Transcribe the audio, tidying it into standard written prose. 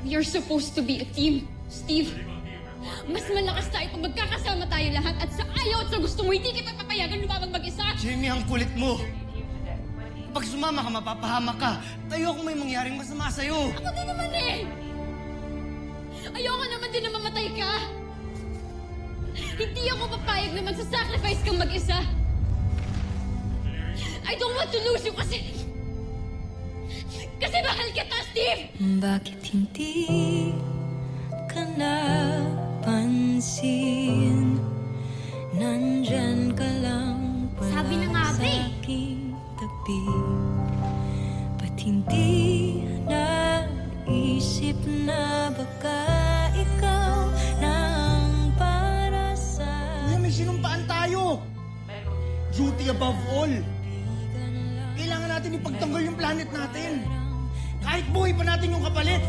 We are supposed to be a team, Steve. Mas malakas tayo pag magkakasama tayo lahat at sa ayaw at sa gusto mo, hindi kita papayagan lumabang mag-isa. Jamie, ang kulit mo. Pag sumama ka, mapapahamak ka. Tayo kung may mangyaring masama sa'yo. Ako din naman eh! Ayoko naman din na mamatay ka. Hindi ako papayag naman sa sacrifice kang mag-isa. I don't want to lose you kasi mahal kita, Steve! Bakit hindi ka napansin? Nandyan ka lang pala Sabi na nga, sa Ate. aking tabi. Ba't hindi naisip na baka ikaw nang para sa Kuya, may sinumpaan tayo. Duty above all. Kailangan natin ipagtanggol yung planet natin. Kahit buhay pa natin yung kapalit.